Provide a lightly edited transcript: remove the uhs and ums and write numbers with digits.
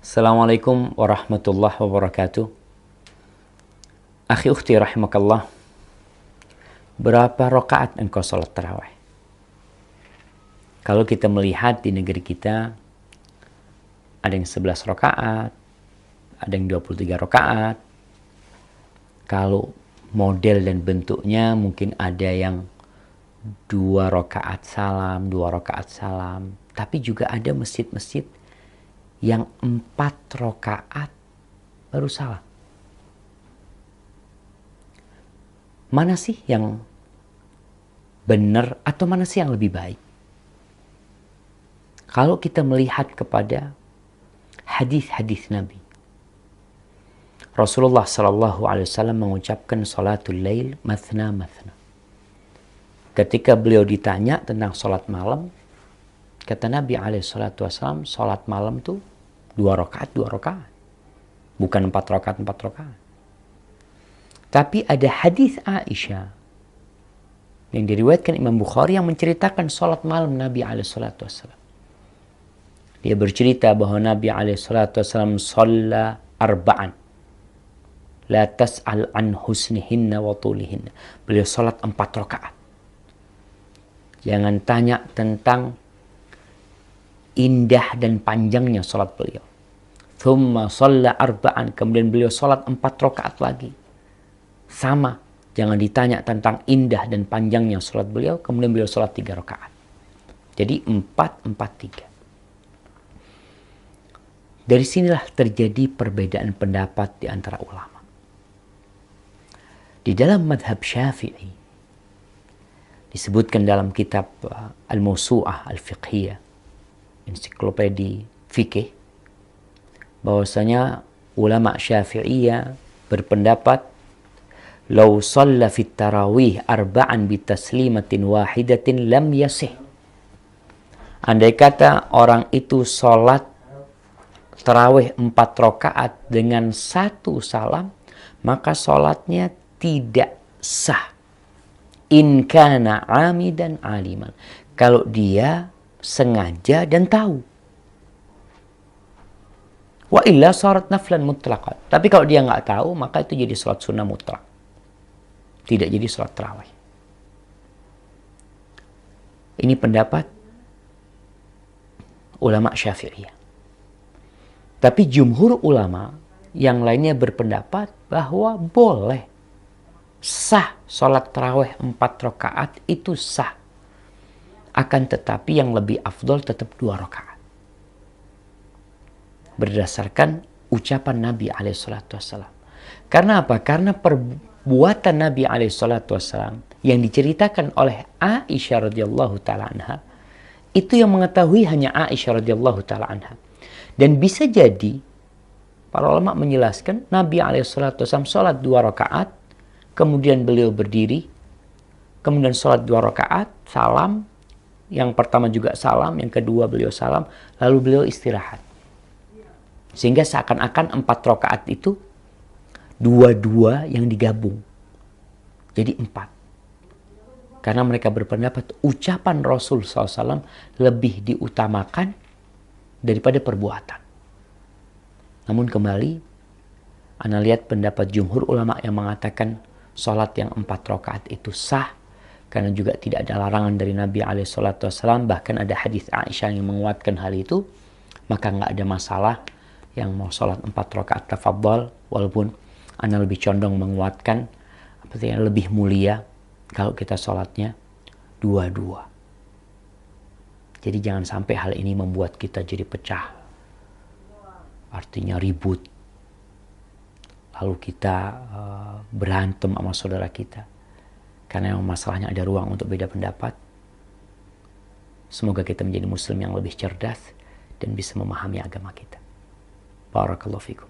Assalamualaikum warahmatullahi wabarakatuh. Akhi ukhti rahimakallah. Berapa rakaat engkau salat tarawih? Kalau kita melihat di negeri kita, ada yang 11 rakaat, ada yang 23 rakaat. Kalau model dan bentuknya mungkin ada yang 2 rakaat salam, 2 rakaat salam. Tapi juga ada masjid-masjid yang 4 rakaat baru salam. Mana sih yang benar atau mana sih yang lebih baik? Kalau kita melihat kepada hadis-hadis Nabi, Rasulullah Sallallahu Alaihi Wasallam mengucapkan salatul lail mathna mathna. Ketika beliau ditanya tentang salat malam, kata Nabi Alaihi Wasallam, salat malam tuh 2 rakaat, 2 rakaat. Bukan 4 rakaat, 4 rakaat. Tapi ada hadis Aisyah yang diriwayatkan Imam Bukhari yang menceritakan salat malam Nabi Alaihi Wasallam. Dia bercerita bahwa Nabi Alaihi Wasallam shalla arba'an. La tas'al an husnihinna wa tulihinna. Beliau salat 4 rakaat. Jangan tanya tentang indah dan panjangnya salat beliau. Thumma shalla arba'an. Kemudian beliau salat 4 rakaat lagi. Sama. Jangan ditanya tentang indah dan panjangnya salat beliau. Kemudian beliau salat 3 rakaat. Jadi 4, 4, 3. Dari sinilah terjadi perbedaan pendapat di antara ulama. Di dalam madhab Syafi'i, disebutkan dalam kitab Al-Mawsu'ah Al-Fiqhiyah, ensiklopedi fikih, bahwasanya ulama Syafi'iyah berpendapat law shalla fit tarawih arba'an bi taslimatin wahidatin lam yasih. Andai kata orang itu salat tarawih 4 rakaat dengan 1 salam, maka salatnya tidak sah. In kana amidan aliman. Kalau dia sengaja dan tahu. Wa illa sarat naflan mutlaqan. Tapi kalau dia nggak tahu, maka itu jadi salat sunnah mutlak. Tidak jadi salat tarawih. Ini pendapat ulama Syafi'iyah. Tapi jumhur ulama yang lainnya berpendapat bahwa boleh sah salat tarawih 4 rakaat itu sah. Akan tetapi yang lebih afdol tetap 2 rakaat. Berdasarkan ucapan Nabi SAW. Karena apa? Karena perbuatan Nabi SAW yang diceritakan oleh Aisyah radhiyallahu taala anha, itu yang mengetahui hanya Aisyah radhiyallahu taala anha. Dan bisa jadi para ulama menjelaskan Nabi SAW salat 2 rakaat, kemudian beliau berdiri, kemudian salat 2 rakaat, salam, yang pertama juga salam, yang kedua beliau salam, lalu beliau istirahat. Sehingga seakan-akan 4 rakaat itu dua-dua yang digabung. Jadi 4. Karena mereka berpendapat ucapan Rasul SAW lebih diutamakan daripada perbuatan. Namun kembali, Anda lihat pendapat jumhur ulama yang mengatakan salat yang 4 rakaat itu sah. Karena juga tidak ada larangan dari Nabi SAW. Bahkan ada hadis Aisyah yang menguatkan hal itu. Maka nggak ada masalah yang mau salat 4 rakaat tafadhal. Walaupun Anda lebih condong menguatkan yang lebih mulia kalau kita salatnya 2-2. Jadi jangan sampai hal ini membuat kita jadi pecah. Artinya ribut. Lalu kita berantem sama saudara kita. Karena memang masalahnya ada ruang untuk beda pendapat. Semoga kita menjadi muslim yang lebih cerdas dan bisa memahami agama kita. Barakallahu fikum.